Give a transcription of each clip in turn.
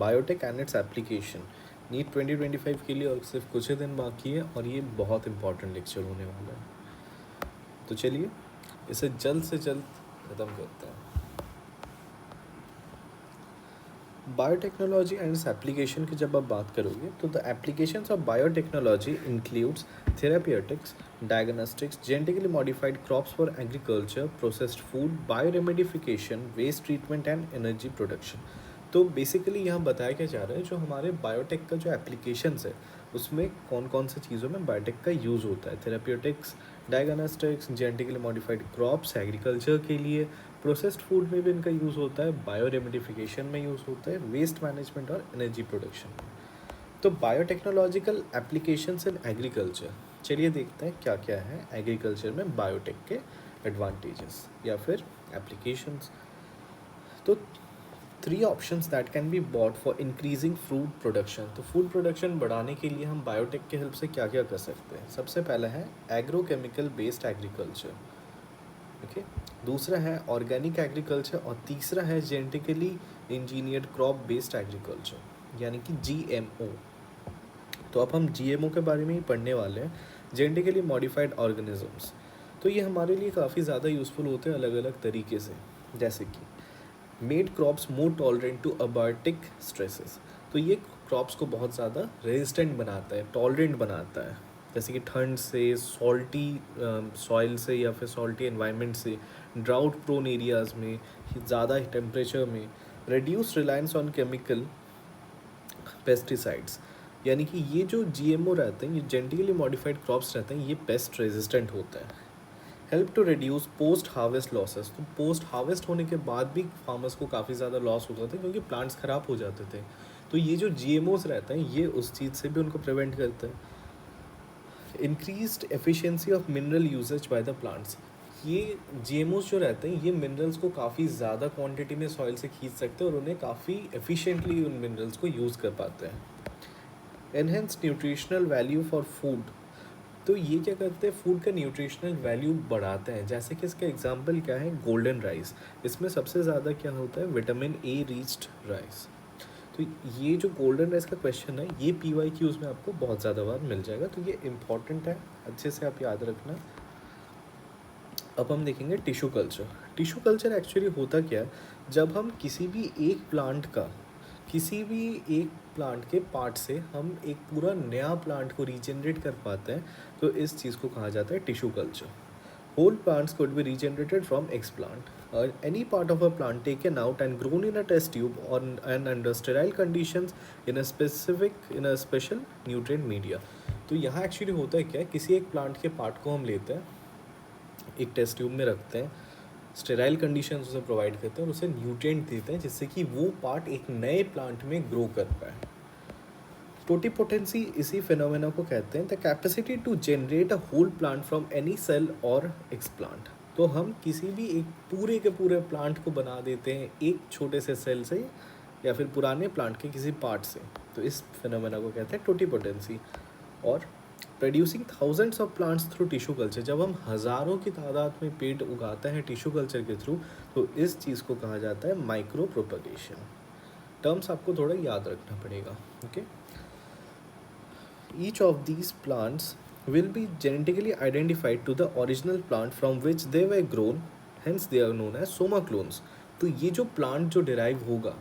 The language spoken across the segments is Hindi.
Biotech and its application. NEET 2025 के लिए और सिर्फ कुछ ही दिन बाकी है और ये बहुत इंपॉर्टेंट लेक्चर होने वाला है। तो चलिए इसे जल्द से जल्द ख़त्म करते हैं। बायोटेक्नोलॉजी एंड इट्स एप्लीकेशन की जब आप बात करोगे तो the applications of biotechnology includes therapeutics, diagnostics, genetically modified crops for agriculture, processed food, bioremedification, waste treatment and energy production. तो बेसिकली यहाँ बताया क्या जा रहा है, जो हमारे बायोटेक का जो एप्लीकेशंस है उसमें कौन कौन सी चीज़ों में बायोटेक का यूज़ होता है। Therapeutics, diagnostics, genetically modified crops agriculture के लिए, प्रोसेस्ड फूड में भी इनका यूज़ होता है, बायो रेमेडिफिकेशन में यूज़ होता है, वेस्ट मैनेजमेंट और एनर्जी प्रोडक्शन में। तो बायोटेक्नोलॉजिकल एप्लीकेशंस इन एग्रीकल्चर, चलिए देखते हैं क्या क्या है एग्रीकल्चर में बायोटेक के एडवांटेजेस या फिर एप्लीकेशंस। तो 3 options that can be bought for increasing fruit production. तो फूड प्रोडक्शन बढ़ाने के लिए हम बायोटेक के हेल्प से क्या क्या कर सकते हैं। सबसे पहला है एग्रोकेमिकल बेस्ड एग्रीकल्चर, ओके। दूसरा है ऑर्गेनिक एग्रीकल्चर और तीसरा है genetically engineered crop based agriculture यानी कि GMO। तो अब हम GMO के बारे में ही पढ़ने वाले हैं, जेनेटिकली मॉडिफाइड ऑर्गेनिजम्स। तो ये हमारे लिए काफ़ी ज़्यादा यूज़फुल होते हैं अलग अलग तरीके से, जैसे कि made crops more tolerant to abiotic stresses. तो ये क्रॉप्स को बहुत ज़्यादा रेजिस्टेंट बनाता है, टॉलरेंट बनाता है, जैसे कि ठंड से, सॉल्टी सॉइल से या फिर सॉल्टी एनवायरनमेंट से, ड्राउट प्रोन एरियाज़ में, ज़्यादा टेम्परेचर में, reduce reliance on chemical pesticides. यानी कि ये जो GMO रहते हैं, ये जेनेटिकली मॉडिफाइड क्रॉप्स रहते हैं, ये पेस्ट रेजिस्टेंट होता है। Help to reduce post harvest losses. तो पोस्ट हार्वेस्ट होने के बाद भी फार्मर्स को काफ़ी ज़्यादा लॉस होता था क्योंकि प्लांट्स ख़राब हो जाते थे। तो ये जो GMOs रहते हैं ये उस चीज़ से भी उनको प्रिवेंट करते हैं। Increased efficiency of mineral usages by the plants. ये GMOs जो रहते हैं ये मिनरल्स को काफ़ी ज़्यादा क्वांटिटी में सॉइल से खींच सकते हैं और उन्हें काफ़ी एफिशिएंटली उन मिनरल्स को यूज़ कर पाते हैं। Enhance nutritional value for food. तो ये क्या करते हैं, फूड का न्यूट्रिशनल वैल्यू बढ़ाते हैं। जैसे कि इसका एग्जांपल क्या है, गोल्डन राइस। इसमें सबसे ज़्यादा क्या होता है, विटामिन A रिच्ड राइस। तो ये जो गोल्डन राइस का क्वेश्चन है ये PYQs में आपको बहुत ज़्यादा बार मिल जाएगा, तो ये इंपॉर्टेंट है, अच्छे से आप याद रखना। अब हम देखेंगे tissue culture. Tissue culture actually होता क्या है, जब हम किसी भी एक प्लांट के पार्ट से हम एक पूरा नया प्लांट को रीजनरेट कर पाते हैं, तो इस चीज़ को कहा जाता है tissue culture. Whole plants could be regenerated from explant. Any part of a plant taken out and grown in a test tube or and under sterile conditions in a special nutrient media. तो यहाँ एक्चुअली होता है क्या है, किसी एक प्लांट के पार्ट को हम लेते हैं, एक टेस्ट ट्यूब में रखते हैं, स्टेराइल कंडीशंस उसे प्रोवाइड करते हैं और उसे न्यूट्रिएंट देते हैं जिससे कि वो पार्ट एक नए प्लांट में ग्रो कर पाए। टोटिपोटेंसी इसी फिनोमेना को कहते हैं, the capacity to generate a whole plant from any cell और एक्सप्लांट। तो हम किसी भी एक पूरे के पूरे प्लांट को बना देते हैं एक छोटे से सेल से या फिर पुराने प्लांट के किसी पार्ट से, तो इस फिनोमेना को कहते हैं टोटिपोटेंसी। और producing thousands of plants through tissue culture, जब हम हज़ारों की तादाद में पेड़ उगाते हैं टिश्यू कल्चर के थ्रू, तो इस चीज़ को कहा जाता है माइक्रो प्रोपगेशन। टर्म्स आपको थोड़ा याद रखना पड़ेगा, okay. Each of these plants will be genetically identified to the original plant from which they were grown, hence they are known as soma clones. तो ये जो प्लांट जो डिराइव होगा,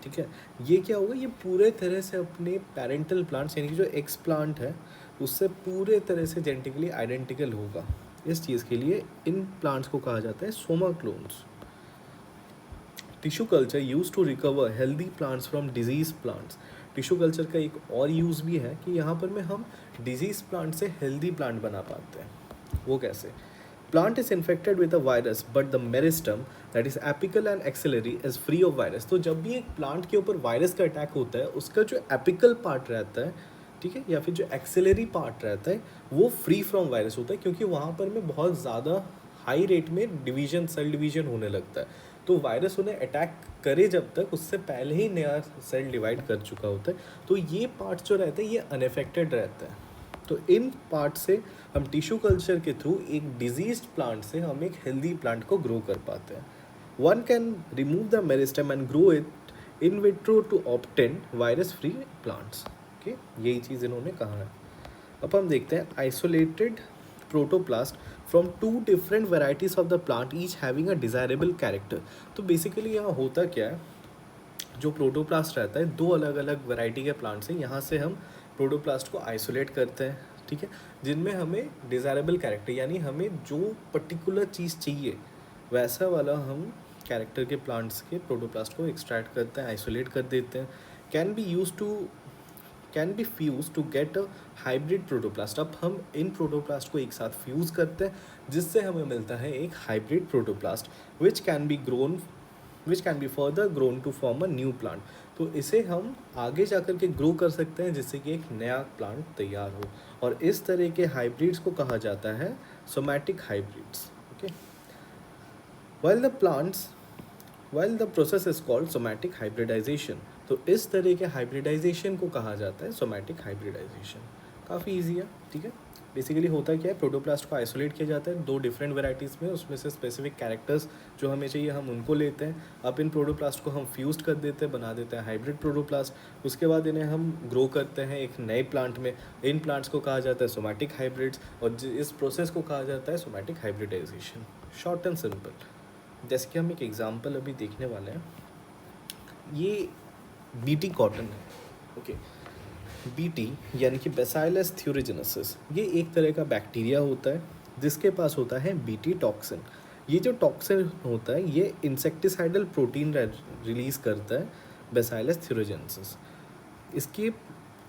ठीक है, ये क्या होगा, ये पूरे तरह से अपने पेरेंटल प्लांट्स यानी कि जो एक्स प्लांट है उससे पूरे तरह से जेनेटिकली आइडेंटिकल होगा। इस चीज़ के लिए इन प्लांट्स को कहा जाता है soma clones. Tissue culture use to recover healthy plants from disease plants. Tissue culture का एक और यूज़ भी है कि यहाँ पर में हम डिजीज प्लांट से हेल्दी प्लांट बना पाते हैं। वो कैसे, plant is infected with a virus but the meristem that is apical and auxiliary is free of virus. तो जब भी एक प्लांट के ऊपर वायरस का अटैक होता है, उसका जो एपिकल पार्ट रहता है, ठीक है, या फिर जो एक्सेलरी पार्ट रहता है, वो फ्री फ्रॉम वायरस होता है क्योंकि वहाँ पर में बहुत ज़्यादा हाई रेट में डिवीजन, सेल डिवीजन होने लगता है। तो वायरस उन्हें अटैक करे जब तक, उससे पहले ही नया सेल डिवाइड कर चुका होता है। तो ये पार्ट जो रहते हैं ये अनएफेक्टेड रहता है। तो इन पार्ट से हम टिश्यू कल्चर के थ्रू एक डिजीज्ड प्लांट से हम एक हेल्दी प्लांट को ग्रो कर पाते हैं। One can remove the meristem and grow it in vitro to obtain virus free plants. Okay, यही चीज़ इन्होंने कहा है। अब हम देखते हैं isolated protoplast from two different varieties of the plant each having a desirable character. तो बेसिकली यहाँ होता क्या है, जो प्रोटोप्लास्ट रहता है दो अलग अलग वैरायटी के प्लांट्स हैं, यहाँ से हम प्रोटोप्लास्ट को आइसोलेट करते हैं, ठीक है, जिनमें हमें डिज़ायरेबल कैरेक्टर यानी हमें जो पर्टिकुलर चीज़ चाहिए वैसा वाला हम कैरेक्टर के प्लांट्स के प्रोटोप्लास्ट को एक्सट्रैक्ट करते हैं, आइसोलेट कर देते हैं। Can be fuse to get a hybrid protoplast. अब हम इन प्रोटोप्लास्ट को एक साथ फ्यूज़ करते हैं जिससे हमें मिलता है एक hybrid protoplast which can be further grown to form a new plant. तो इसे हम आगे जा कर के ग्रो कर सकते हैं जिससे कि एक नया प्लांट तैयार हो, और इस तरह के हाइब्रिड्स को कहा जाता है somatic hybrids. Okay, while the plants while the process is called somatic hybridization। तो इस तरह के हाइब्रिडाइजेशन को कहा जाता है सोमैटिक हाइब्रिडाइजेशन। काफ़ी इजी है, ठीक है। बेसिकली होता क्या है, प्रोटोप्लास्ट को आइसोलेट किया जाता है दो डिफरेंट वेराइटीज़ में, उसमें से स्पेसिफिक कैरेक्टर्स जो हमें चाहिए हम उनको लेते हैं। अब इन प्रोटोप्लास्ट को हम फ्यूज कर देते हैं, बना देते हैं हाइब्रिड प्रोटोप्लास्ट। उसके बाद इन्हें हम ग्रो करते हैं एक नए प्लांट में। इन प्लांट्स को कहा जाता है सोमैटिक हाइब्रिड्स, और इस प्रोसेस को कहा जाता है somatic hybridization. Short and simple. जैसे कि हम एक एग्जांपल अभी देखने वाले हैं, ये बीटी कॉटन है। ओके, बीटी यानी कि बेसाइलस थ्यूरिजेनेसिस, ये एक तरह का बैक्टीरिया होता है जिसके पास होता है बीटी टॉक्सिन। ये जो टॉक्सिन होता है ये इंसेक्टिसाइडल प्रोटीन रिलीज़ करता है, बेसाइलस थ्यूरिजेनेसिस। इसके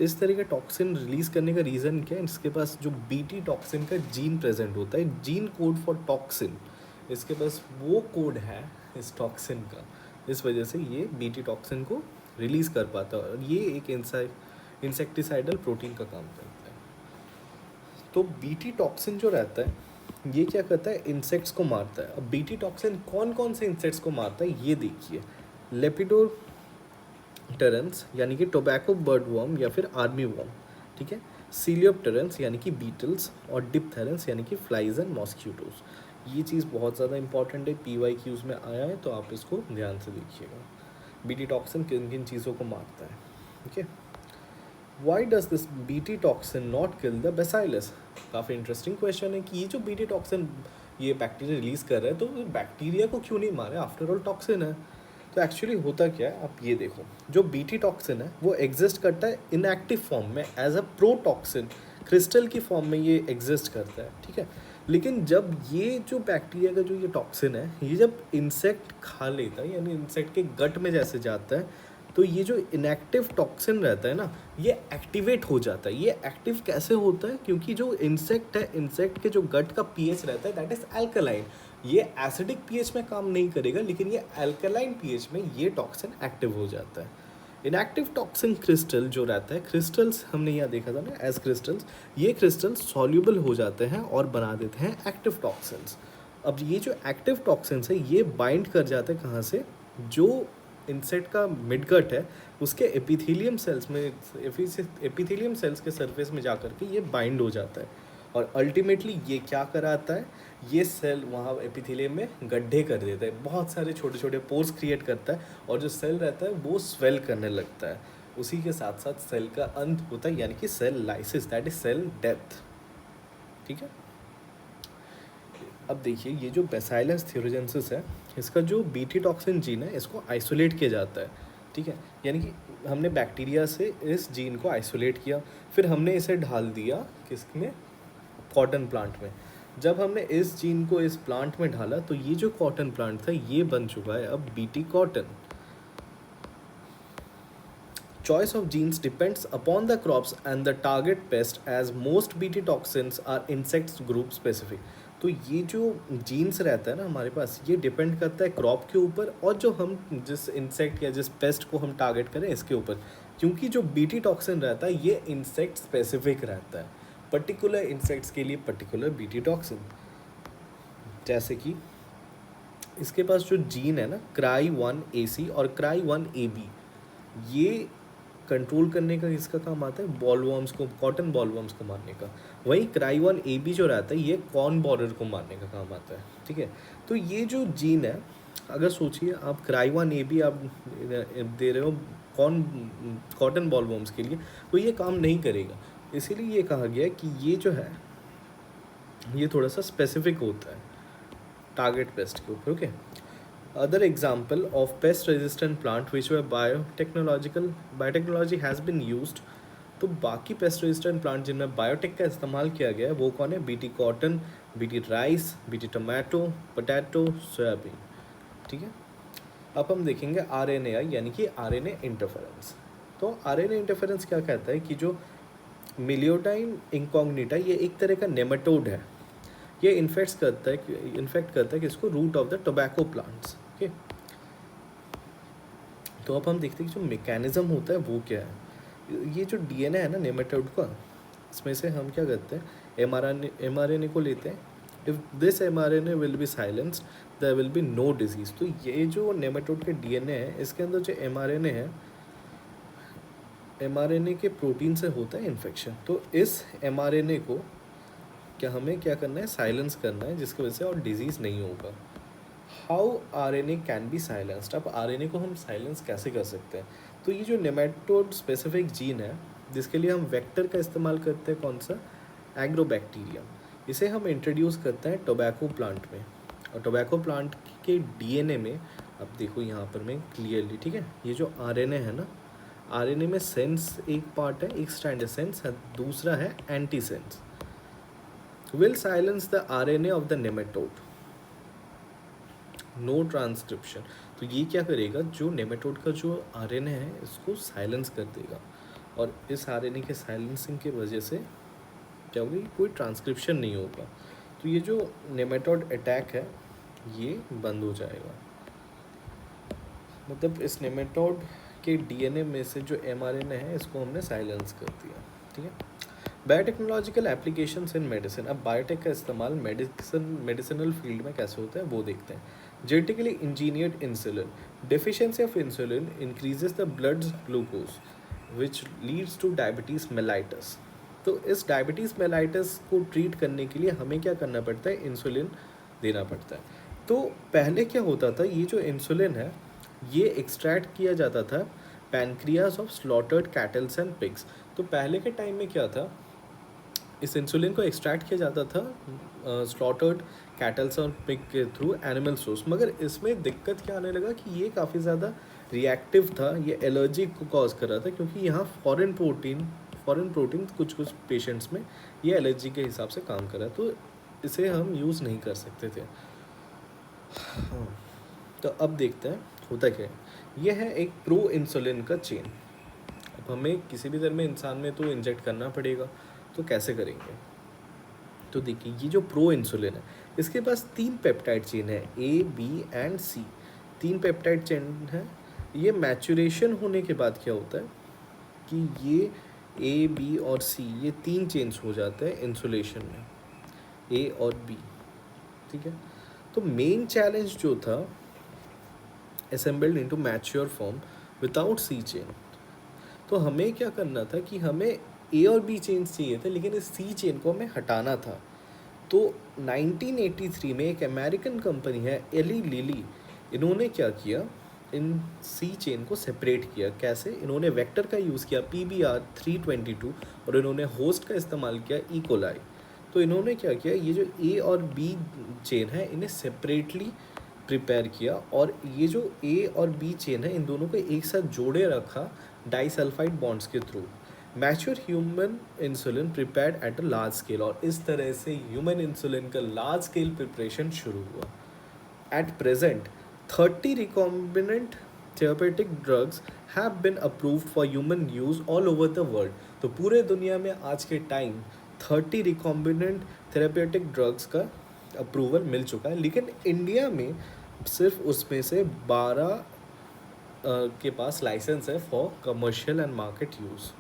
इस तरह का टॉक्सिन रिलीज़ करने का रीज़न क्या है, इसके पास जो बीटी टॉक्सिन का जीन प्रेजेंट होता है, जीन कोड फॉर टॉक्सिन, इसके पास वो कोड है इस टॉक्सिन का, इस वजह से ये बीटी टॉक्सिन को रिलीज़ कर पाता है, और ये एक इंसेक्टिसाइडल प्रोटीन का काम करता है। तो बीटी टॉक्सिन जो रहता है ये क्या करता है, इंसेक्ट्स को मारता है। अब बीटी टॉक्सिन कौन कौन से इंसेक्ट्स को मारता है ये देखिए, लेपिडोप्टेरन्स यानी कि टोबैको बर्डवर्म या फिर आर्मी वर्म, ठीक है, सीलियोप्टेरन्स यानी कि बीटल्स, और डिप्थेरन्स यानी कि फ्लाइज एंड मॉस्क्यूटोज। ये चीज़ बहुत ज़्यादा इंपॉर्टेंट है, PYQs में आया है तो आप इसको ध्यान से देखिएगा। बीटी टॉक्सिन किन किन चीज़ों को मारता है, ठीक है। Why does this BT toxin not kill the bacillus. काफ़ी इंटरेस्टिंग क्वेश्चन है कि ये जो बीटी टॉक्सिन ये बैक्टीरिया रिलीज़ कर रहा है तो बैक्टीरिया को क्यों नहीं मारे, आफ्टर ऑल टॉक्सिन है। तो एक्चुअली होता क्या है, आप ये देखो, जो बीटी टॉक्सिन है वो एग्जिस्ट करता है इनएक्टिव फॉर्म में एज अ प्रोटॉक्सिन, क्रिस्टल की फॉर्म में ये एग्जिस्ट करता है, ठीक है। लेकिन जब ये जो बैक्टीरिया का जो ये टॉक्सिन है ये जब इंसेक्ट खा लेता है यानी इंसेक्ट के गट में जैसे जाता है, तो ये जो इनएक्टिव टॉक्सिन रहता है ना ये एक्टिवेट हो जाता है। ये एक्टिव कैसे होता है, क्योंकि जो इंसेक्ट है, इंसेक्ट के जो गट का पीएच रहता है दैट इज़ अल्कलाइन। ये एसिडिक पीएच में काम नहीं करेगा, लेकिन ये अल्कलाइन पीएच में ये टॉक्सिन एक्टिव हो जाता है। इनएक्टिव टॉक्सिन क्रिस्टल जो रहता है, क्रिस्टल्स हमने यहाँ देखा था ना एज क्रिस्टल्स, ये क्रिस्टल्स सॉल्युबल हो जाते हैं और बना देते हैं एक्टिव टॉक्सिन्स। अब ये जो एक्टिव टॉक्सिन्स है ये बाइंड कर जाते हैं कहाँ से, जो इंसेक्ट का मिडगट है उसके एपिथेलियम सेल्स में, एपिथेलियम सेल्स के सरफेस में जा कर के ये बाइंड हो जाता है, और अल्टीमेटली ये क्या कराता है, ये सेल वहाँ एपिथेलियम में गड्ढे कर देता है, बहुत सारे छोटे छोटे पोर्स क्रिएट करता है, और जो सेल रहता है वो स्वेल करने लगता है। उसी के साथ साथ सेल का अंत होता है यानी कि cell lysis, that is cell death, ठीक है। अब देखिए ये जो बेसाइलस थ्यूरोजेनेसिस है इसका जो बीटी टॉक्सिन जीन है इसको आइसोलेट किया जाता है, ठीक है। यानी कि हमने बैक्टीरिया से इस जीन को आइसोलेट किया, फिर हमने इसे ढाल दिया किसमें, कॉटन प्लांट में। जब हमने इस जीन को इस प्लांट में ढाला तो ये जो कॉटन प्लांट था ये बन चुका है अब BT cotton. Choice of genes depends upon the crops and the target pest as most BT toxins are insects group specific। तो ये जो जीन्स रहता है ना हमारे पास ये डिपेंड करता है क्रॉप के ऊपर और जो हम जिस इंसेक्ट या जिस पेस्ट को हम टारगेट करें इसके ऊपर, क्योंकि जो बीटी टॉक्सिन रहता है ये इंसेक्ट स्पेसिफिक रहता है, पर्टिकुलर इंसेक्ट्स के लिए पर्टिकुलर बीटी टॉक्सिन। जैसे कि इसके पास जो जीन है ना CRY1AC और CRY1AB, ये कंट्रोल करने का इसका काम आता है बॉलवर्म्स को, कॉटन बॉलवर्म्स को मारने का। वहीं CRY1AB जो रहता है ये कॉर्न बॉरर को मारने का काम आता है, ठीक है। तो ये जो जीन है अगर सोचिए आप क्राइवान ए भी आप दे रहे हो कौन कॉटन बॉलवर्म्स के लिए, तो ये काम नहीं करेगा। इसीलिए ये कहा गया है कि ये जो है ये थोड़ा सा स्पेसिफिक होता है टारगेट पेस्ट के ऊपर। Okay, other example of pest resistant plant which way biotechnology has been used. तो बाकी पेस्ट रेजिस्टेंट प्लांट जिनमें बायोटेक का इस्तेमाल किया गया है वो कौन है? BT cotton, BT rice, BT tomato, potato, soybean. ठीक है, अब हम देखेंगे आरएनएआई यानी कि आरएनए इंटरफेरेंस। तो आरएनए इंटरफेरेंस क्या कहता है कि जो मिलियोटाइन इंकॉग्निटा ये एक तरह का नेमाटोड है। ये इन्फेक्ट करता है कि इसको root of the tobacco plants. Okay, तो अब हम देखते हैं कि जो मैकेनिज्म होता है वो क्या है। ये जो डीएनए है ना नेमाटोड का, इसमें से हम क्या करते हैं, एमआरएनए को लेते हैं। If this mRNA will be silenced there will be no disease. तो ये जो नेमाटोड के डीएनए है इसके अंदर जो एमआरएनए है, एमआरएनए के प्रोटीन से होता है इन्फेक्शन। तो इस एमआरएनए को हमें क्या करना है, साइलेंस करना है, जिसकी वजह से और डिजीज़ नहीं होगा। How RNA can be silenced. अब आरएनए को हम साइलेंस कैसे कर सकते हैं? तो ये जो नेमाटोड स्पेसिफिक जीन है जिसके लिए हम वेक्टर का इस्तेमाल करते हैं, कौन सा? एग्रोबैक्टीरियम। इसे हम इंट्रोड्यूस करते हैं टोबैको प्लांट में। और टोबैको प्लांट के डीएनए में, अब देखो यहाँ पर मैं क्लियरली, ठीक है, ये जो आरएनए है ना, आरएनए में सेंस एक पार्ट है, एक स्ट्रैंड है सेंस है, दूसरा है anti sense. will silence the RNA of the nematode. No transcription. तो ये क्या करेगा, जो नेमेटोड का जो आरएनए है इसको साइलेंस कर देगा, और इस आरएनए के साइलेंसिंग की वजह से क्या होगा, कोई ट्रांसक्रिप्शन नहीं होगा। तो ये जो नेमेटोड अटैक है ये बंद हो जाएगा। मतलब इस नेमेटोड के डीएनए में से जो एमआरएनए है इसको हमने साइलेंस कर दिया। ठीक है, बायोटेक्नोलॉजिकल एप्लीकेशंस इन मेडिसिन। अब बायोटेक का इस्तेमाल मेडिसिनल फील्ड में कैसे होता है वो देखते हैं। Genetically engineered insulin. Deficiency of insulin increases the blood glucose which leads two diabetes mellitus. तो इस डायबिटीज़ मेलाइटस को ट्रीट करने के लिए हमें क्या करना पड़ता है, इंसुलिन देना पड़ता है। तो पहले क्या होता था, ये जो इंसुलिन है ये एक्सट्रैक्ट किया जाता था pancreas of slaughtered kettles and pigs. तो पहले के टाइम में क्या था, इस इंसुलिन को एक्सट्रैक्ट किया जाता था स्लॉटर्ड कैटल्स और पिग के थ्रू एनिमल सोर्स। मगर इसमें दिक्कत क्या आने लगा कि ये काफ़ी ज़्यादा रिएक्टिव था, ये एलर्जी को कॉज कर रहा था, क्योंकि यहाँ फॉरेन प्रोटीन कुछ पेशेंट्स में ये एलर्जी के हिसाब से काम कर रहा है, तो इसे हम यूज़ नहीं कर सकते थे। तो अब देखते हैं होता क्या है। ये है एक प्रो इंसुलिन का चेन। अब हमें किसी भी तरह में इंसान में तो इंजेक्ट करना पड़ेगा, तो कैसे करेंगे? तो देखिए ये जो प्रो इंसुलिन है इसके पास 3 पेप्टाइड चेन है, A, B and C. 3 peptide chain है। ये मैचुरेशन होने के बाद क्या होता है कि ये ए, बी और सी ये 3 चेन्स हो जाते हैं इंसुलेशन में, ए और बी। ठीक है, तो मेन चैलेंज जो था, assembled into mature form without C chain. तो हमें क्या करना था कि हमें ए और बी चेन्स चाहिए थे, लेकिन इस सी चेन को हमें हटाना था। तो 1983 में एक अमेरिकन कंपनी है एली लिली, इन्होंने क्या किया, इन सी चेन को सेपरेट किया। कैसे? इन्होंने वेक्टर का यूज़ किया PBR322 और इन्होंने होस्ट का इस्तेमाल किया इकोलाई। तो इन्होंने क्या किया, ये जो ए और बी चेन है इन्हें सेपरेटली प्रिपेयर किया, और ये जो ए और बी चेन है इन दोनों को एक साथ जोड़े रखा डाइसल्फाइड बॉन्ड्स के through. Mature human insulin prepared at a large scale, और इस तरह से ह्यूमन इंसुलिन का लार्ज स्केल प्रिपरेशन शुरू हुआ। At present 30 recombinant therapeutic drugs have been approved for human use all over the world. तो पूरे दुनिया में आज के टाइम 30 रिकॉम्बिनेंट थेरेपेटिक ड्रग्स का अप्रूवल मिल चुका है, लेकिन इंडिया में सिर्फ उसमें से 12 के पास लाइसेंस है for commercial and market use.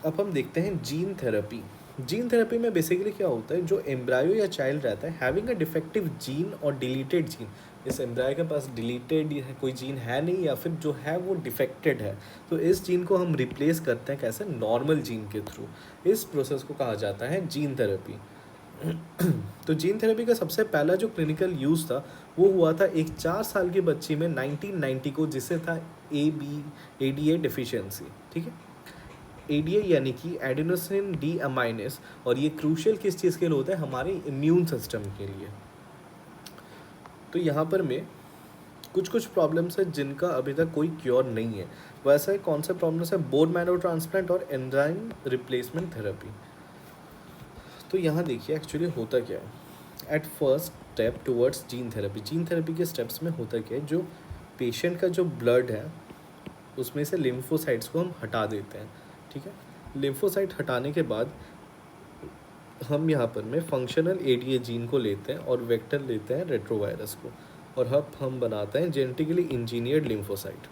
अब हम देखते हैं जीन थेरेपी। जीन थेरेपी में बेसिकली क्या होता है, जो एम्ब्रायो या चाइल्ड रहता है हैविंग अ डिफेक्टिव जीन और डिलीटेड जीन, इस एम्ब्रायो के पास डिलीटेड कोई जीन है नहीं या फिर जो है वो डिफेक्टेड है, तो इस जीन को हम रिप्लेस करते हैं कैसे, नॉर्मल जीन के थ्रू। इस प्रोसेस को कहा जाता है जीन थेरेपी। तो जीन थेरेपी का सबसे पहला जो क्लिनिकल यूज़ था वो हुआ था एक 4 साल की बच्ची में 1990 को, जिसे था ADA डिफिशियंसी। ठीक है, ADA यानी कि एडिनोसिन डी अमाइनेस, और ये क्रूशियल किस चीज़ के लिए होता है, हमारे इम्यून सिस्टम के लिए। तो यहाँ पर मैं कुछ कुछ प्रॉब्लम्स है जिनका अभी तक कोई क्योर नहीं है। वैसे कौन से प्रॉब्लम्स है, बोन मैरो ट्रांसप्लांट और एंजाइम रिप्लेसमेंट थेरेपी। तो यहाँ देखिए एक्चुअली होता क्या है। At first step towards gene therapy के स्टेप्स में होता क्या है, जो पेशेंट का जो ब्लड है उसमें से लिम्फोसाइट्स को हम हटा देते हैं। ठीक है, लिम्फोसाइट हटाने के बाद हम यहाँ पर में फंक्शनल ADA जीन को लेते हैं और वेक्टर लेते हैं रेट्रोवायरस को, और हम बनाते हैं जेनेटिकली इंजीनियर्ड लिम्फोसाइट।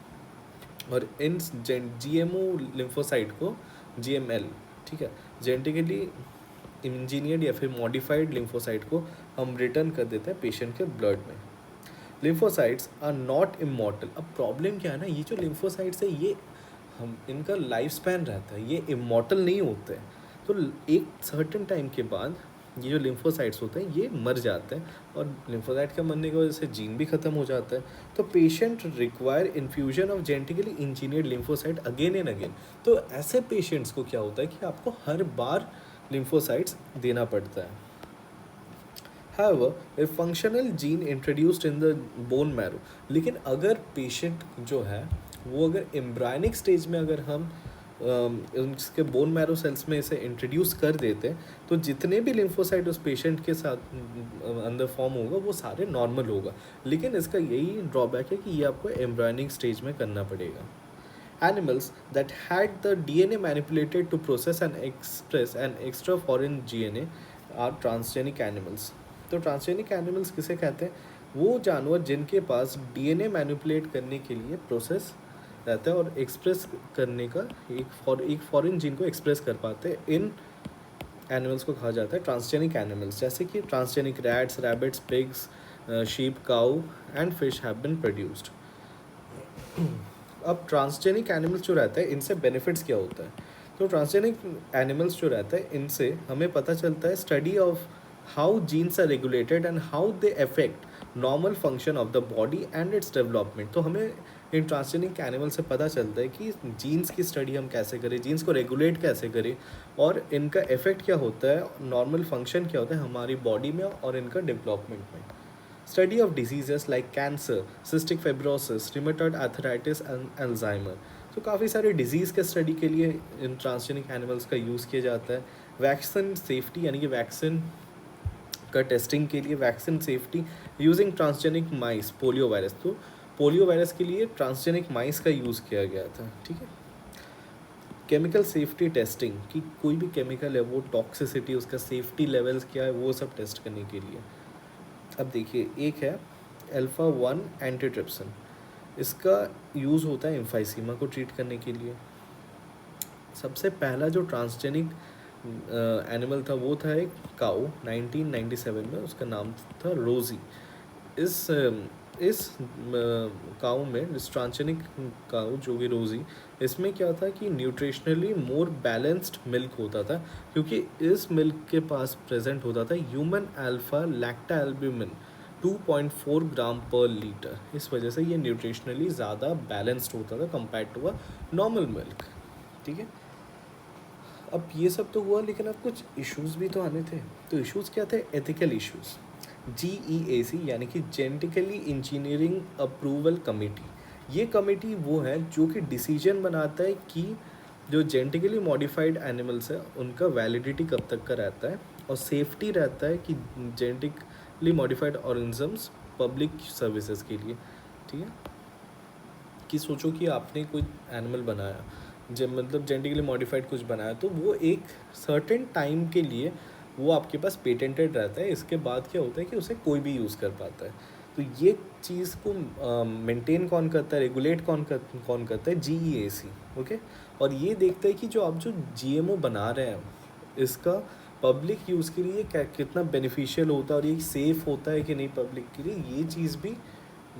और इन GMO लिम्फोसाइट को GML, ठीक है, जेनेटिकली इंजीनियर्ड या फिर मॉडिफाइड लिम्फोसाइट को हम रिटर्न कर देते हैं पेशेंट के ब्लड में। Lymphocytes are not immortal. अब प्रॉब्लम क्या है ना, ये जो लिम्फोसाइट्स है ये हम इनका लाइफ स्पैन रहता है, ये इमॉर्टल नहीं होते हैं। तो एक सर्टेन टाइम के बाद ये जो लिम्फोसाइट्स होते हैं ये मर जाते हैं, और लिम्फोसाइट के मरने की वजह से जीन भी ख़त्म हो जाता है। तो patient require infusion of genetically engineered lymphocyte again and again. तो ऐसे पेशेंट्स को क्या होता है कि आपको हर बार लिम्फोसाइट्स देना पड़ता है। However, if functional gene introduced in the bone marrow, लेकिन अगर पेशेंट जो है वो अगर एम्ब्रायनिक स्टेज में अगर हम उसके बोन मैरो सेल्स में इसे इंट्रोड्यूस कर देते हैं, तो जितने भी लिम्फोसाइट उस पेशेंट के साथ अंदर फॉर्म होगा वो सारे नॉर्मल होगा। लेकिन इसका यही ड्रॉबैक है कि ये आपको एम्ब्रायनिक स्टेज में करना पड़ेगा। Animals that had the DNA manipulated to process and express an extra foreign DNA are transgenic animals. तो ट्रांसजेनिक एनिमल्स किसे कहते हैं, वो जानवर जिनके पास DNA मैनिपुलेट करने के लिए प्रोसेस रहता है और एक्सप्रेस करने का एक फॉरेन जीन को एक्सप्रेस कर पाते हैं। इन एनिमल्स को कहा जाता है ट्रांसजेनिक एनिमल्स, जैसे कि transgenic rats, rabbits, pigs, sheep, cow and fish have been produced. अब ट्रांसजेनिक एनिमल्स जो रहता है इनसे बेनिफिट्स क्या होता है, तो ट्रांसजेनिक एनिमल्स जो रहता है इनसे हमें पता चलता है study of how genes are regulated and how they affect normal function of the body and its development. तो हमें इन ट्रांसजेनिक एनिमल से पता चलता है कि जीन्स की स्टडी हम कैसे करें, जीन्स को रेगुलेट कैसे करें, और इनका इफेक्ट क्या होता है, नॉर्मल फंक्शन क्या होता है हमारी बॉडी में और इनका डेवलपमेंट में। Study of diseases like cancer, cystic fibrosis, rheumatoid arthritis and Alzheimer। तो काफ़ी सारे डिजीज़ के स्टडी के लिए इन ट्रांसजेनिक एनिमल्स का यूज़ किया जाता है। वैक्सीन सेफ्टी यानी कि वैक्सीन का टेस्टिंग के लिए वैक्सीन सेफ्टी यूजिंग ट्रांसजेनिक माइस, पोलियो वायरस। तो पोलियो वायरस के लिए ट्रांसजेनिक माइस का यूज़ किया गया था। ठीक है, केमिकल सेफ्टी टेस्टिंग कि कोई भी केमिकल है वो टॉक्सिसिटी, उसका सेफ्टी लेवल्स क्या है, वो सब टेस्ट करने के लिए। अब देखिए एक है अल्फा-1 एंटीट्रिप्सिन, इसका यूज़ होता है एम्फाइसीमा को ट्रीट करने के लिए। सबसे पहला जो ट्रांसजेनिक एनिमल था वो था एक काऊ 1997 में, उसका नाम था रोज़ी। इस काऊ में, इस ट्रांसजेनिक काऊ जो कि रोज़ी, इसमें क्या था कि न्यूट्रिशनली मोर बैलेंस्ड मिल्क होता था, क्योंकि इस मिल्क के पास प्रेजेंट होता था ह्यूमन अल्फा लैक्टा एल्ब्यूमिन 2.4 ग्राम पर लीटर। इस वजह से ये न्यूट्रिशनली ज़्यादा बैलेंस्ड होता था compare to a normal milk. ठीक है, अब ये सब तो हुआ, लेकिन अब कुछ इश्यूज़ भी तो आने थे। तो इश्यूज़ क्या थे, एथिकल इश्यूज़। GEAC यानी कि जेनेटिकली इंजीनियरिंग अप्रूवल कमेटी, ये कमेटी वो है जो कि डिसीजन बनाता है कि जो जेनेटिकली मॉडिफाइड एनिमल्स है उनका वैलिडिटी कब तक का रहता है, और सेफ्टी रहता है कि genetically modified organisms public services के लिए। ठीक है, कि सोचो कि आपने कोई एनिमल बनाया, जब मतलब जेनेटिकली मॉडिफाइड कुछ बनाया, तो वो एक सर्टेन टाइम के लिए वो आपके पास पेटेंटेड रहता है। इसके बाद क्या होता है कि उसे कोई भी यूज़ कर पाता है। तो ये चीज़ को मेंटेन कौन करता है, रेगुलेट कौन करता है, GEAC। ओके, और ये देखता है कि जो आप जो GMO बना रहे हैं इसका पब्लिक यूज़ के लिए कितना बेनिफिशियल होता है, और ये सेफ़ होता है कि नहीं पब्लिक के लिए, ये चीज़ भी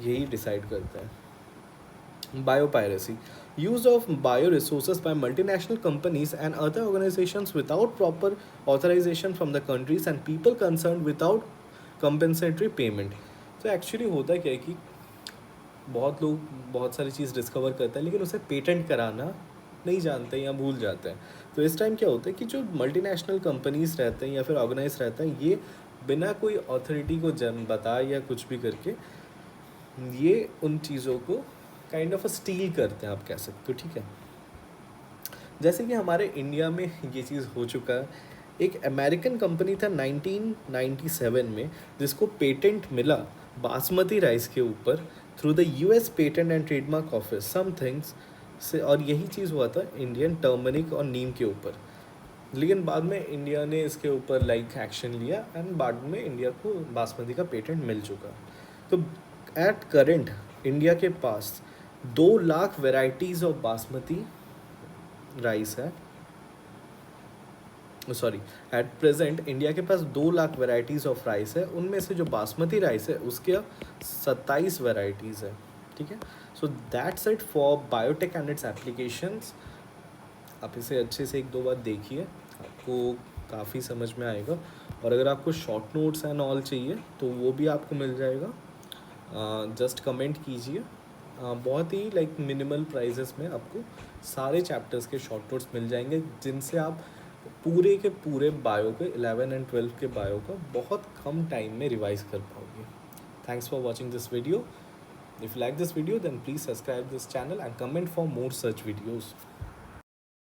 यही डिसाइड करता है। Biopiracy, use of bioresources by multinational companies and other organizations without proper authorization from the countries and people concerned without compensatory payment. तो एक्चुअली होता क्या है कि बहुत लोग बहुत सारी चीज़ डिस्कवर करते हैं लेकिन उसे पेटेंट कराना नहीं जानते या भूल जाते हैं. तो इस टाइम क्या होता है कि जो मल्टीनेशनल कंपनीज रहते हैं या फिर ऑर्गेनाइज रहते हैं, ये बिना कोई अथॉरिटी को जन्म बताए या कुछ भी करके ये उन चीज़ों को काइंड ऑफ स्टील करते हैं, आप कह सकते हो. ठीक है, जैसे कि हमारे इंडिया में ये चीज़ हो चुका है. एक अमेरिकन कंपनी था 1997 में जिसको पेटेंट मिला बासमती राइस के ऊपर through the US patent and trademark office some things से, और यही चीज़ हुआ था इंडियन टर्मरिक और नीम के ऊपर. लेकिन बाद में इंडिया ने इसके ऊपर लाइक एक्शन लिया एंड बाद में इंडिया को बासमती का पेटेंट मिल चुका. तो एट करेंट इंडिया के पास 2 lakh varieties of basmati rice है. सॉरी, एट प्रेजेंट इंडिया के पास 2 लाख वेराइटीज़ ऑफ राइस है. उनमें से जो बासमती राइस है उसके 27 वेराइटीज़ है. ठीक है, so that's it for biotech and it's applications. आप इसे अच्छे से 1-2 बार देखिए, आपको काफ़ी समझ में आएगा. और अगर आपको शॉर्ट नोट्स एंड ऑल चाहिए तो वो भी आपको मिल जाएगा. जस्ट कमेंट कीजिए. बहुत ही लाइक मिनिमल प्राइजेस में आपको सारे चैप्टर्स के शॉर्ट नोट्स मिल जाएंगे जिनसे आप पूरे के पूरे बायो के 11 एंड 12 के बायो का बहुत कम टाइम में रिवाइज कर पाओगे. Thanks for watching this video. If you like this video then please subscribe this channel and comment for more such videos.